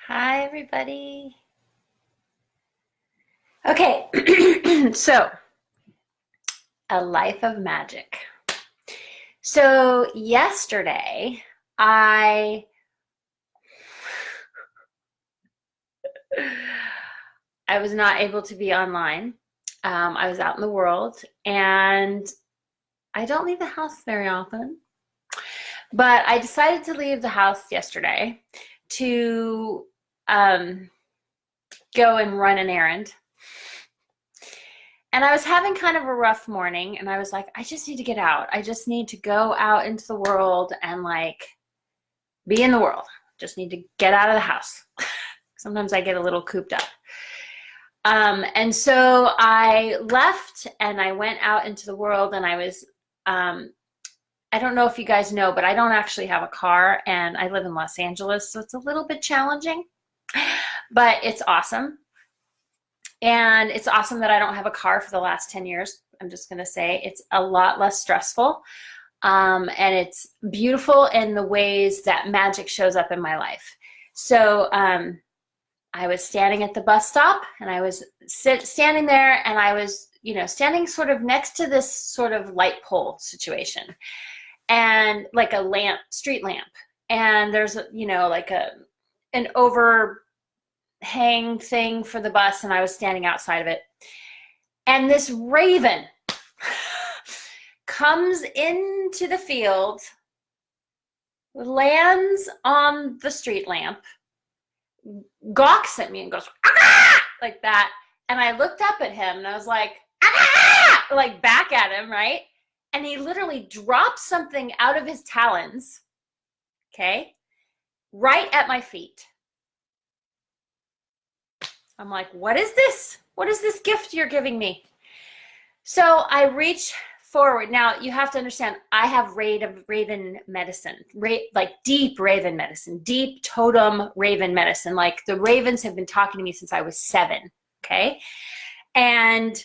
Hi, everybody. Okay, so a life of magic. So yesterday, I I was not able to be online. I was out in the world, and I don't leave the house very often. But I decided to leave the house yesterday to go and run an errand. And I was having kind of a rough morning, and I was like, I just need to get out. I just need to go out into the world and like be in the world. Just need to get out of the house. Sometimes I get a little cooped up. And so I left and I went out into the world, and I was, I don't know if you guys know, but I don't actually have a car, and I live in Los Angeles, so it's a little bit challenging, but it's awesome. And it's awesome that I don't have a car for the last 10 years. I'm just going to say it's a lot less stressful. And it's beautiful in the ways that magic shows up in my life. So I was standing at the bus stop, and I was standing there, and I was, standing sort of next to this sort of light pole situation, and like a lamp, street lamp. And there's, like an overhang thing for the bus, and I was standing outside of it. And this raven comes into the field, lands on the street lamp, gawks at me and goes, ah! Like that. And I looked up at him and I was like, ah! Like back at him, right? And he literally dropped something out of his talons, okay, right at my feet. I'm like, what is this? What is this gift you're giving me? So I reach forward. Now, you have to understand, I have raven medicine, like deep raven medicine, deep totem raven medicine. Like the ravens have been talking to me since I was 7, okay? And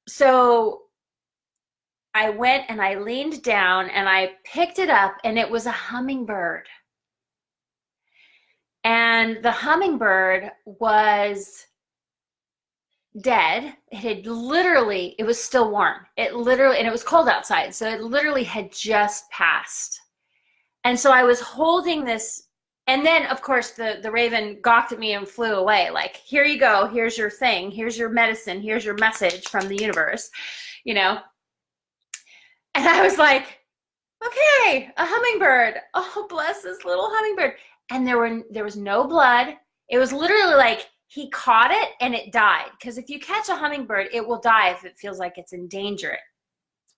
so I went and I leaned down and I picked it up, and it was a hummingbird. And the hummingbird was dead. It was still warm. And it was cold outside. So it literally had just passed. And so I was holding this, and then of course the raven gawked at me and flew away. Like, here you go. Here's your thing. Here's your medicine. Here's your message from the universe, And I was like, okay, a hummingbird. Oh, bless this little hummingbird. And there was no blood. It was literally like he caught it and it died. Because if you catch a hummingbird, it will die if it feels like it's in danger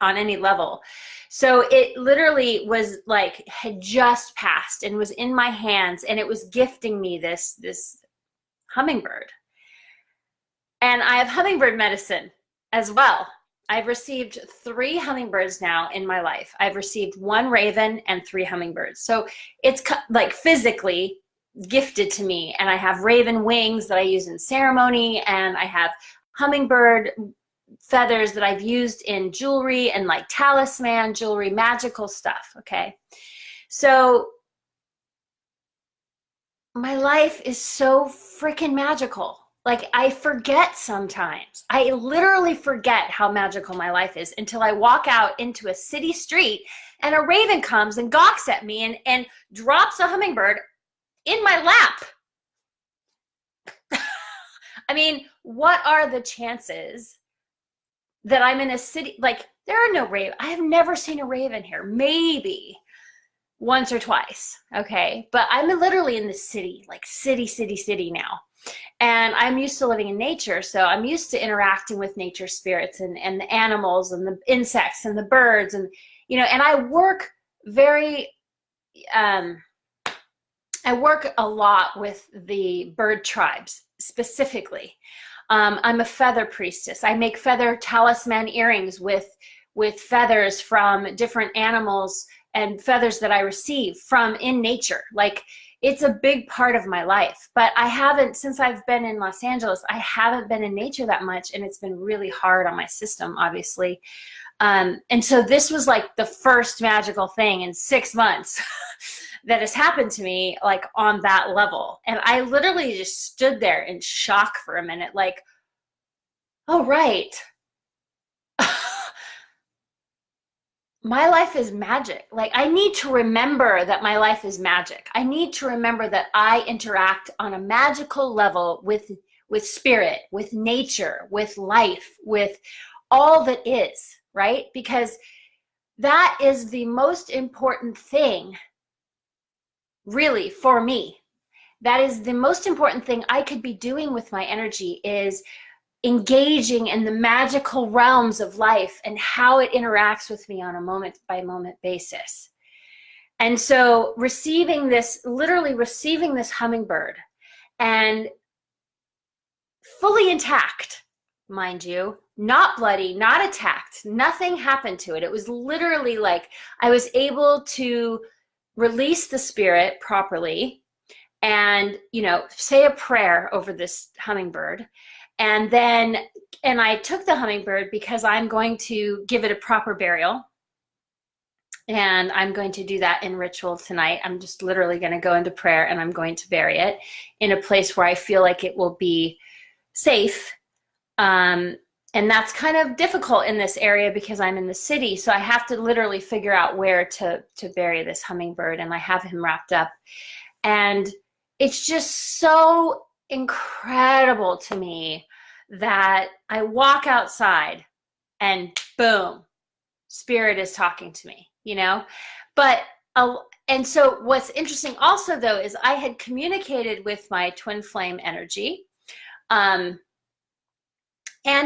on any level. So it literally was like, had just passed and was in my hands, and it was gifting me this hummingbird. And I have hummingbird medicine as well. I've received 3 hummingbirds now in my life. I've received 1 raven and 3 hummingbirds. So it's like physically gifted to me. And I have raven wings that I use in ceremony, and I have hummingbird feathers that I've used in jewelry and like talisman jewelry, magical stuff, okay? So my life is so freaking magical. Like, I forget sometimes. I literally forget how magical my life is until I walk out into a city street and a raven comes and gawks at me and drops a hummingbird in my lap. I mean, what are the chances that I'm in a city? Like, there are no raven. I have never seen a raven here. Maybe once or twice, okay? But I'm literally in the city, like city now. And I'm used to living in nature, so I'm used to interacting with nature spirits and the animals and the insects and the birds, and and I work I work a lot with the bird tribes specifically. I'm a feather priestess. I make feather talisman earrings with feathers from different animals and feathers that I receive from in nature. Like, it's a big part of my life, but I haven't, since I've been in Los Angeles, I haven't been in nature that much, and it's been really hard on my system, obviously. And so this was like the first magical thing in 6 months that has happened to me, like on that level. And I literally just stood there in shock for a minute, like, oh, right. My life is magic. Like, I need to remember that my life is magic. I need to remember that I interact on a magical level with spirit, with nature, with life, with all that is, right? Because that is the most important thing, really, for me. That is the most important thing I could be doing with my energy, is engaging in the magical realms of life and how it interacts with me on a moment by moment basis. And so receiving this, literally receiving this hummingbird, and fully intact, mind you, not bloody, not attacked, nothing happened to it. It was literally like I was able to release the spirit properly and, you know, say a prayer over this hummingbird. And I took the hummingbird because I'm going to give it a proper burial. And I'm going to do that in ritual tonight. I'm just literally going to go into prayer, and I'm going to bury it in a place where I feel like it will be safe. And that's kind of difficult in this area because I'm in the city. So I have to literally figure out where to bury this hummingbird. And I have him wrapped up. And it's just so incredible to me that I walk outside and boom, spirit is talking to me, you know? But, and so what's interesting also though, is I had communicated with my twin flame energy. And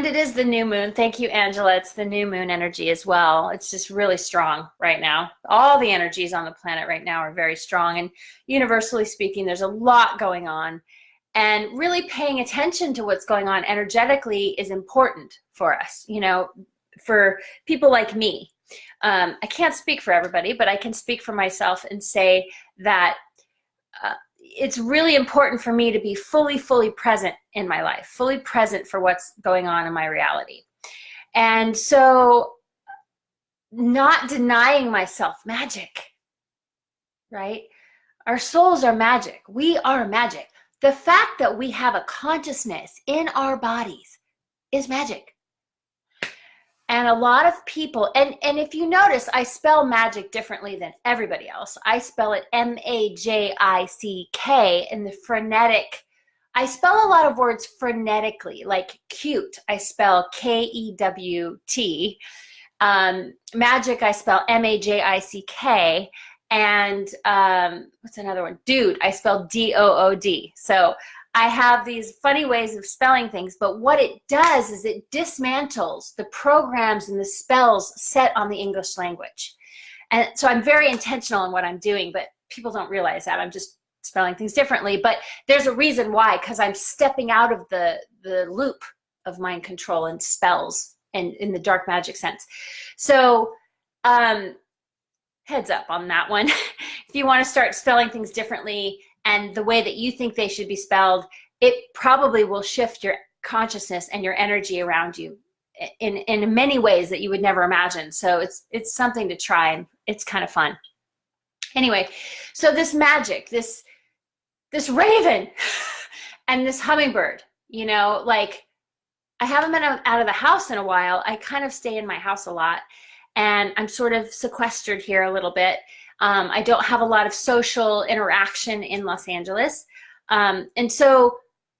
it is the new moon. Thank you, Angela. It's the new moon energy as well. It's just really strong right now. All the energies on the planet right now are very strong. And universally speaking, there's a lot going on. And really paying attention to what's going on energetically is important for us, you know, for people like me. I can't speak for everybody, but I can speak for myself and say that it's really important for me to be fully present in my life, fully present for what's going on in my reality. And so not denying myself magic, right? Our souls are magic. We are magic. The fact that we have a consciousness in our bodies is magic. And a lot of people, and if you notice, I spell magic differently than everybody else. I spell it Majick in the frenetic. I spell a lot of words frenetically, like cute. I spell Kewt. Magic, I spell Majick. And what's another one? Dude, I spell Dood. So I have these funny ways of spelling things, but what it does is it dismantles the programs and the spells set on the English language. And so I'm very intentional in what I'm doing, but people don't realize that. I'm just spelling things differently. But there's a reason why, because I'm stepping out of the loop of mind control and spells and in the dark magic sense. So heads up on that one. If you want to start spelling things differently and the way that you think they should be spelled, it probably will shift your consciousness and your energy around you in many ways that you would never imagine. So it's something to try, and it's kind of fun. Anyway, so this magic, this raven and this hummingbird, you know, like I haven't been out of the house in a while. I kind of stay in my house a lot, and I'm sort of sequestered here a little bit. I don't have a lot of social interaction in Los Angeles. And so,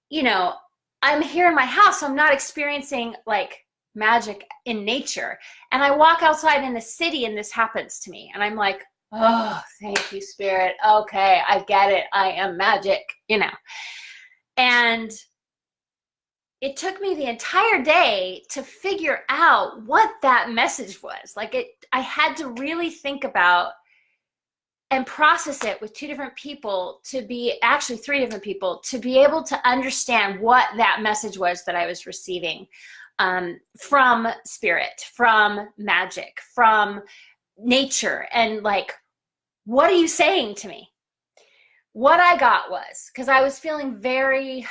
you know, I'm here in my house, so I'm not experiencing like magic in nature. And I walk outside in the city and this happens to me. And I'm like, oh, thank you, Spirit. Okay, I get it. I am magic, you know. And it took me the entire day to figure out what that message was. Like I had to really think about and process it with two different people, to be actually three different people, to be able to understand what that message was that I was receiving from spirit, from magic, from nature. And like, what are you saying to me? What I got was, because I was feeling very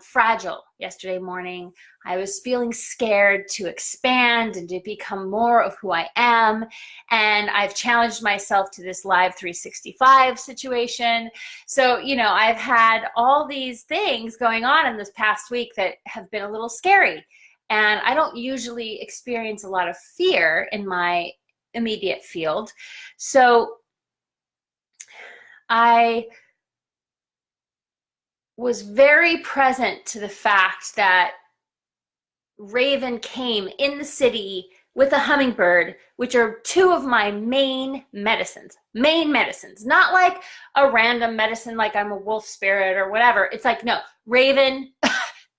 fragile yesterday morning. I was feeling scared to expand and to become more of who I am. And I've challenged myself to this Live365 situation. So, you know, I've had all these things going on in this past week that have been a little scary. And I don't usually experience a lot of fear in my immediate field. So I was very present to the fact that Raven came in the city with a hummingbird, which are two of my main medicines, not like a random medicine like I'm a wolf spirit or whatever. It's like, no, Raven,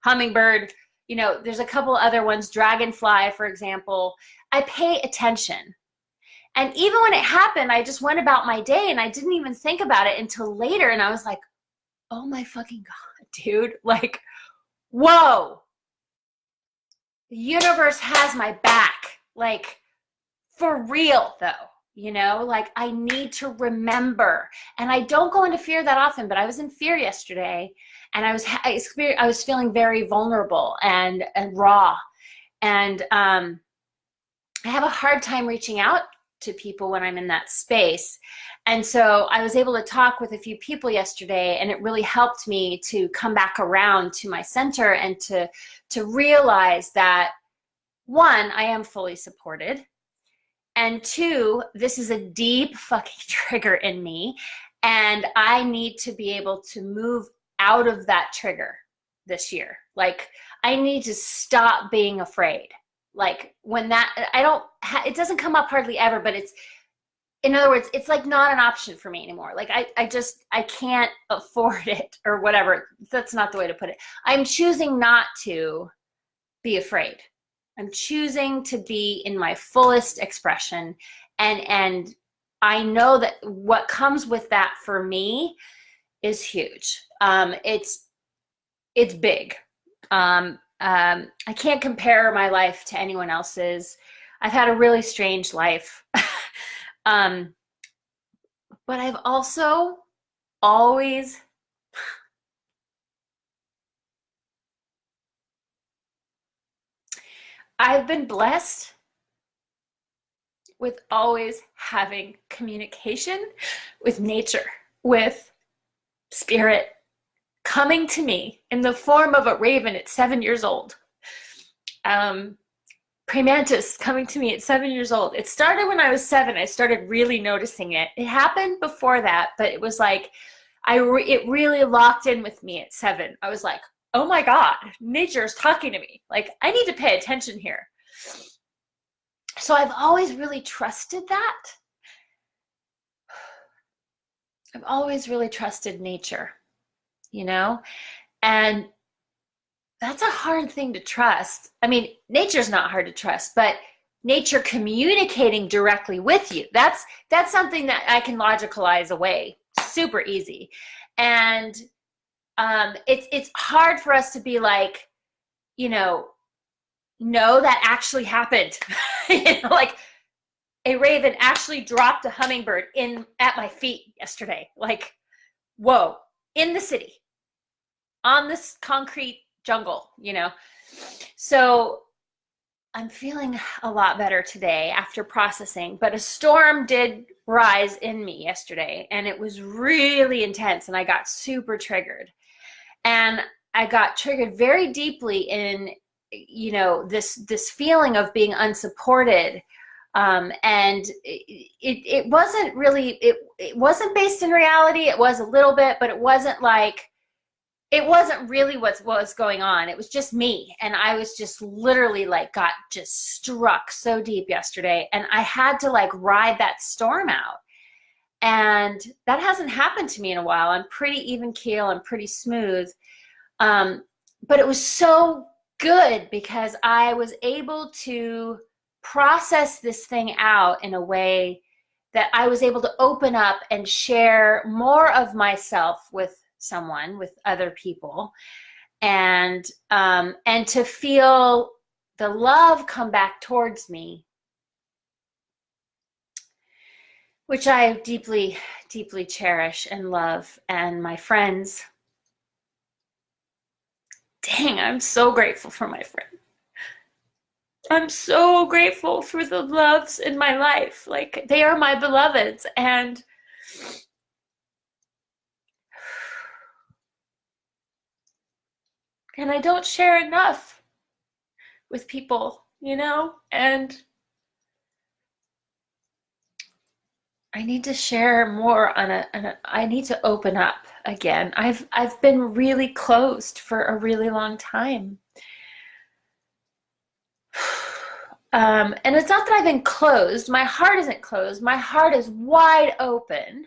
hummingbird, you know, there's a couple other ones, dragonfly, for example. I pay attention. And even when it happened, I just went about my day and I didn't even think about it until later. And I was like, oh my fucking God, dude. Like, whoa. The universe has my back. Like, for real though, you know, like I need to remember. And I don't go into fear that often, but I was in fear yesterday and I was feeling very vulnerable and raw. And I have a hard time reaching out to people when I'm in that space. And so I was able to talk with a few people yesterday, and it really helped me to come back around to my center and to realize that, one, I am fully supported, and two, this is a deep fucking trigger in me, and I need to be able to move out of that trigger this year. Like, I need to stop being afraid. Like, when that, it doesn't come up hardly ever, but it's, in other words, it's like not an option for me anymore. Like I can't afford it or whatever. That's not the way to put it. I'm choosing not to be afraid. I'm choosing to be in my fullest expression. And I know that what comes with that for me is huge. It's big. I can't compare my life to anyone else's. I've had a really strange life. But I've also always I've been blessed with always having communication with nature, with spirit coming to me in the form of a raven at 7 years old. Premantis coming to me at 7 years old. It started when I was 7. I started really noticing it. It happened before that, but it was like, it really locked in with me at 7. I was like, oh my God, nature is talking to me. Like, I need to pay attention here. So I've always really trusted that. I've always really trusted nature, you know? And that's a hard thing to trust. I mean, nature's not hard to trust, but nature communicating directly with you, that's something that I can logicalize away super easy. And it's hard for us to be like, you know, no, that actually happened. You know, like a raven actually dropped a hummingbird at my feet yesterday. Like, whoa, in the city, on this concrete jungle, you know. So I'm feeling a lot better today after processing, but a storm did rise in me yesterday, and it was really intense, and I got super triggered. And I got triggered very deeply in, you know, this feeling of being unsupported. And it wasn't really, it wasn't based in reality. It was a little bit, but it wasn't like, it wasn't really what was going on. It was just me. And I was just literally like, got just struck so deep yesterday. And I had to like ride that storm out. And that hasn't happened to me in a while. I'm pretty even keel. I'm pretty smooth. But it was so good because I was able to process this thing out in a way that I was able to open up and share more of myself with someone, with other people, and to feel the love come back towards me, which I deeply, deeply cherish and love. And my friends, dang, I'm so grateful for my friend. I'm so grateful for the loves in my life. Like, they are my beloveds, and I don't share enough with people, you know? And I need to share more I need to open up again. I've been really closed for a really long time. And it's not that I've been closed. My heart isn't closed. My heart is wide open.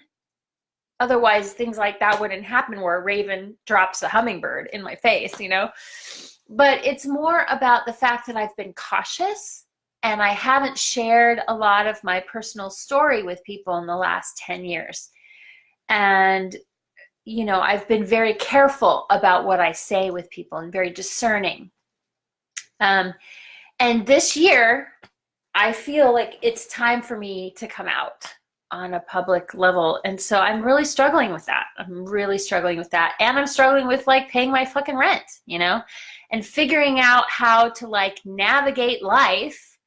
Otherwise, things like that wouldn't happen, where a raven drops a hummingbird in my face, you know? But it's more about the fact that I've been cautious, and I haven't shared a lot of my personal story with people in the last 10 years. And, you know, I've been very careful about what I say with people and very discerning. And this year, I feel like it's time for me to come out on a public level. And so I'm really struggling with that. I'm really struggling with that. And I'm struggling with like paying my fucking rent, you know, and figuring out how to like navigate life,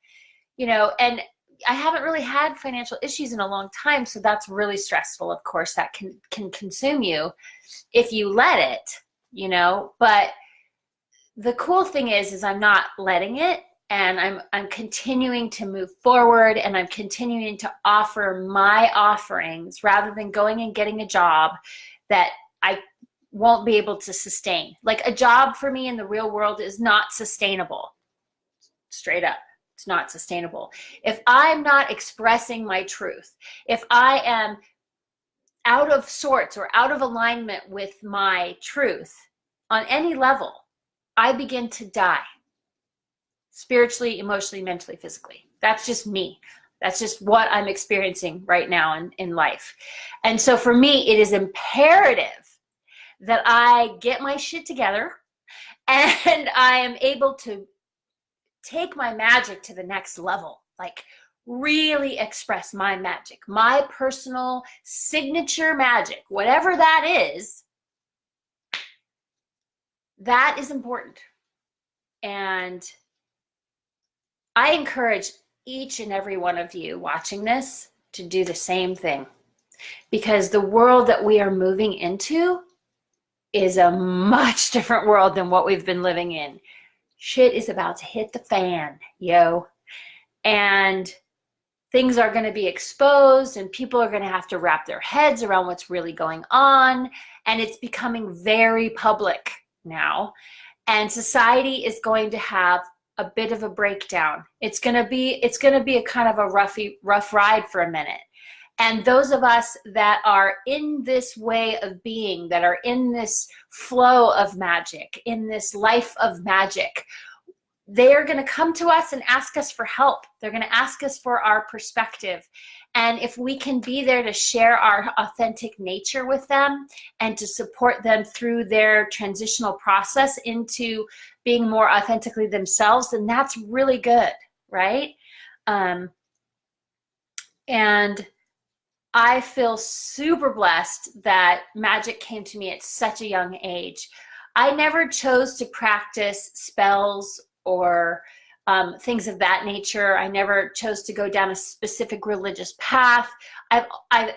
you know, and I haven't really had financial issues in a long time. So that's really stressful. Of course, that can consume you if you let it, you know, but the cool thing is I'm not letting it. And I'm continuing to move forward, and I'm continuing to offer my offerings rather than going and getting a job that I won't be able to sustain. Like, a job for me in the real world is not sustainable. Straight up, it's not sustainable. If I'm not expressing my truth, if I am out of sorts or out of alignment with my truth on any level, I begin to die. Spiritually, emotionally, mentally, physically. That's just me. That's just what I'm experiencing right now in life. And so for me, it is imperative that I get my shit together and I am able to take my magic to the next level. Like, really express my magic, my personal signature magic, whatever that is. That is important. And I encourage each and every one of you watching this to do the same thing, because the world that we are moving into is a much different world than what we've been living in. Shit is about to hit the fan, yo. And things are going to be exposed, and people are going to have to wrap their heads around what's really going on. And it's becoming very public now. And society is going to have a bit of a breakdown. It's gonna be a kind of a rough ride for a minute. And those of us that are in this way of being, that are in this flow of magic, in this life of magic, they are going to come to us and ask us for help. They're going to ask us for our perspective. And if we can be there to share our authentic nature with them and to support them through their transitional process into being more authentically themselves, then that's really good, right? And I feel super blessed that magic came to me at such a young age. I never chose to practice spells or things of that nature. I never chose to go down a specific religious path. I've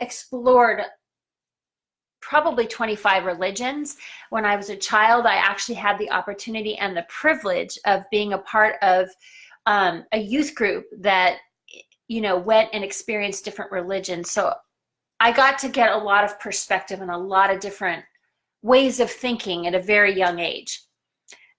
explored probably 25 religions. When I was a child, I actually had the opportunity and the privilege of being a part of a youth group that, you know, went and experienced different religions. So I got to get a lot of perspective and a lot of different ways of thinking at a very young age.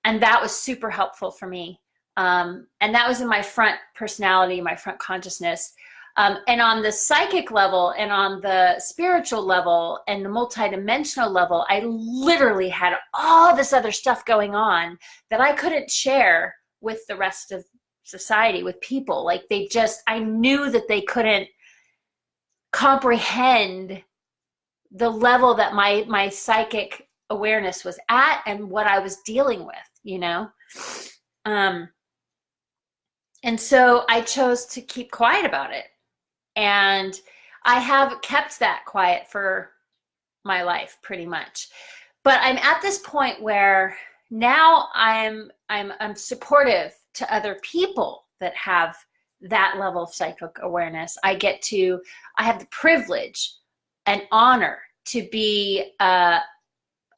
And that was super helpful for me. And that was in my front personality, my front consciousness. And on the psychic level and on the spiritual level and the multidimensional level, I literally had all this other stuff going on that I couldn't share with the rest of society, with people. Like, I knew that they couldn't comprehend the level that my psychic awareness was at and what I was dealing with, you know? And so I chose to keep quiet about it. And I have kept that quiet for my life pretty much. But I'm at this point where, now I'm supportive to other people that have that level of psychic awareness. I have the privilege and honor to be a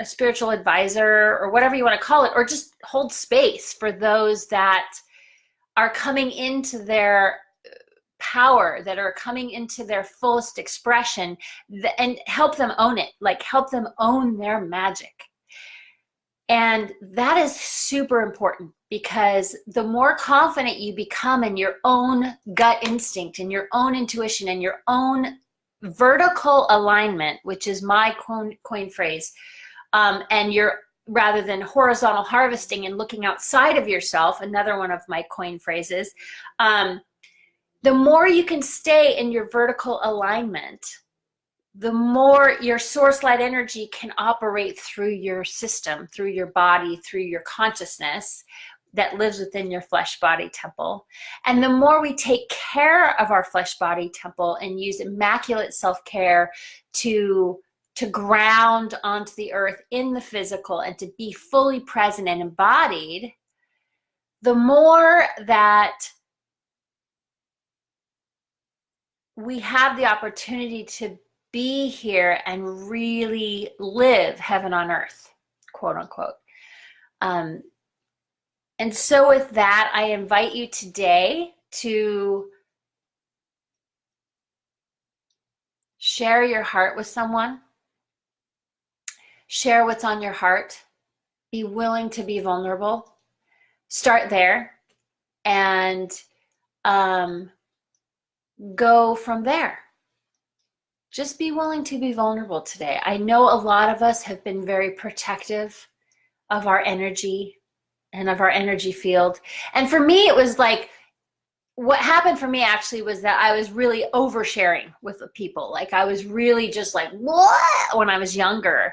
spiritual advisor, or whatever you want to call it, or just hold space for those that are coming into their power, that are coming into their fullest expression, and help them own it, like help them own their magic. And that is super important, because the more confident you become in your own gut instinct and your own intuition and your own vertical alignment, which is my coin phrase, and you're, rather than horizontal harvesting and looking outside of yourself, another one of my coin phrases, the more you can stay in your vertical alignment, the more your source light energy can operate through your system, through your body, through your consciousness that lives within your flesh body temple. And the more we take care of our flesh body temple and use immaculate self-care to ground onto the earth in the physical and to be fully present and embodied, the more that we have the opportunity to be here and really live heaven on earth, quote unquote. And so with that, I invite you today to share your heart with someone. Share what's on your heart. Be willing to be vulnerable. Start there and go from there. Just be willing to be vulnerable today. I know a lot of us have been very protective of our energy and of our energy field. And for me, it was like, what happened for me actually was that I was really oversharing with the people. Like I was really just like, what? When I was younger,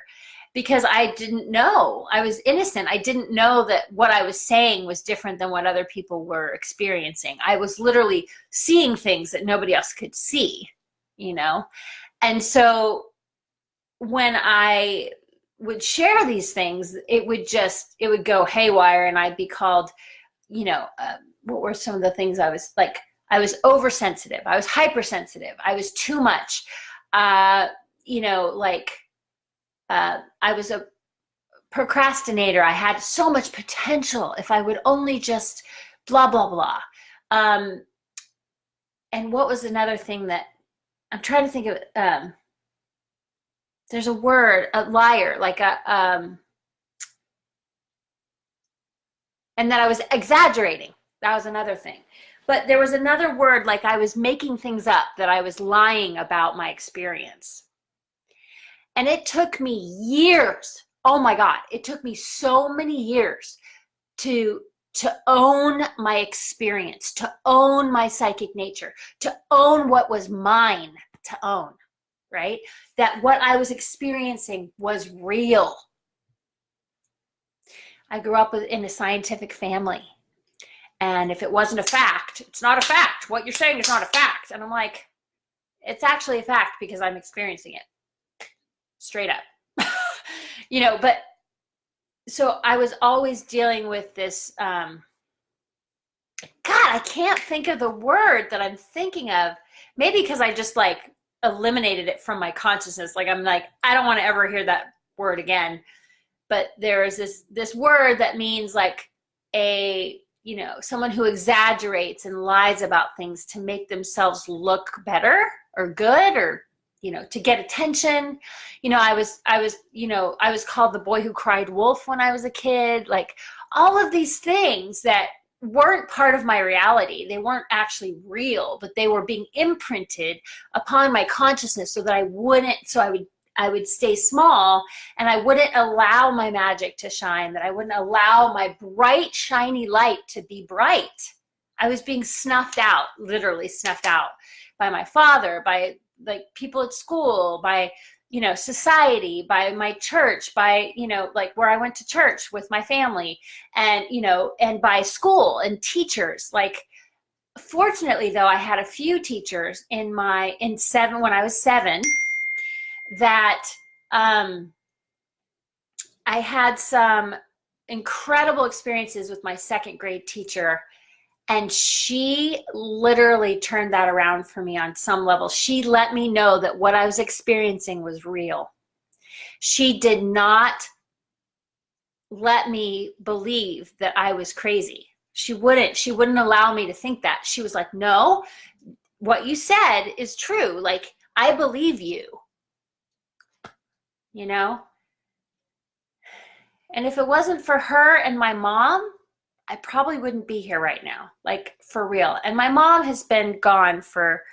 because I didn't know. I was innocent. I didn't know that what I was saying was different than what other people were experiencing. I was literally seeing things that nobody else could see, you know? And so when I would share these things, it would go haywire, and I'd be called, what were some of the things I was like? I was oversensitive. I was hypersensitive. I was too much. I was a procrastinator. I had so much potential if I would only just blah, blah, blah. And what was another thing that I'm trying to think of? There's a word, a liar, like and that I was exaggerating. That was another thing. But there was another word, like I was making things up, that I was lying about my experience. And it took me years. Oh my God, it took me so many years to own my experience, to own my psychic nature, to own what was mine to own, right? That what I was experiencing was real. I grew up in a scientific family. And if it wasn't a fact, it's not a fact. What you're saying is not a fact. And I'm like, it's actually a fact because I'm experiencing it. Straight up. But so I was always dealing with this, God, I can't think of the word that I'm thinking of. Maybe because I just like eliminated it from my consciousness. Like I'm like, I don't want to ever hear that word again. But there is this word that means like someone who exaggerates and lies about things to make themselves look better or good, or to get attention. I was called the boy who cried wolf when I was a kid. Like all of these things that weren't part of my reality. They weren't actually real, but they were being imprinted upon my consciousness so that I would stay small, and I wouldn't allow my magic to shine, that I wouldn't allow my bright, shiny light to be bright. I was being snuffed out, literally snuffed out by my father, by like people at school, by, society, by my church, by, like where I went to church with my family, and, and by school and teachers. Like, fortunately though, I had a few teachers when I was 7, that I had some incredible experiences with my second grade teacher, and she literally turned that around for me on some level. She let me know that what I was experiencing was real. She did not let me believe that I was crazy. She wouldn't allow me to think that. She was like, no, what you said is true. Like, I believe you, you know? And if it wasn't for her and my mom, I probably wouldn't be here right now, like, for real. And my mom has been gone for,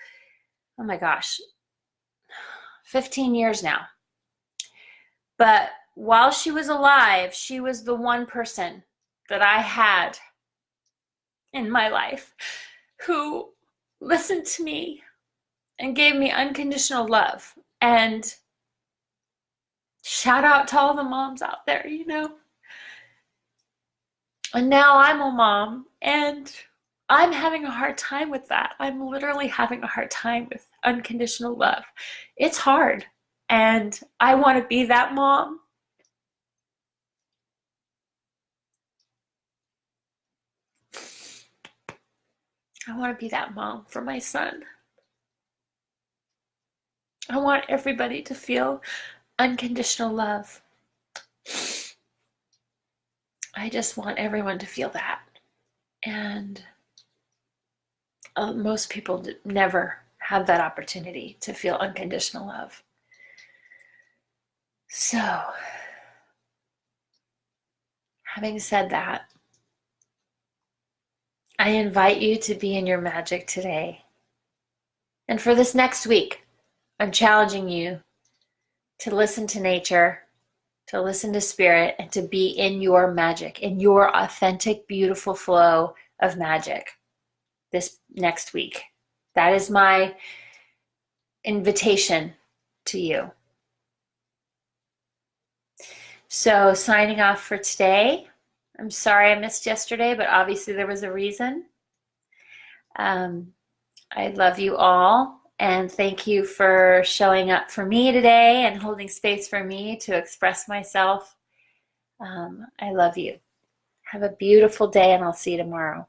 oh my gosh, 15 years now. But while she was alive, she was the one person that I had in my life who listened to me and gave me unconditional love. And shout out to all the moms out there, you know. And now I'm a mom, and I'm having a hard time with that. I'm literally having a hard time with unconditional love. It's hard, and I want to be that mom. I want to be that mom for my son. I want everybody to feel unconditional love. I just want everyone to feel that. And most people never have that opportunity to feel unconditional love. So, having said that, I invite you to be in your magic today. And for this next week, I'm challenging you to listen to nature, to listen to spirit, and to be in your magic, in your authentic, beautiful flow of magic this next week. That is my invitation to you. So, signing off for today. I'm sorry I missed yesterday, but obviously there was a reason. I love you all, and thank you for showing up for me today and holding space for me to express myself. I love you. Have a beautiful day, and I'll see you tomorrow.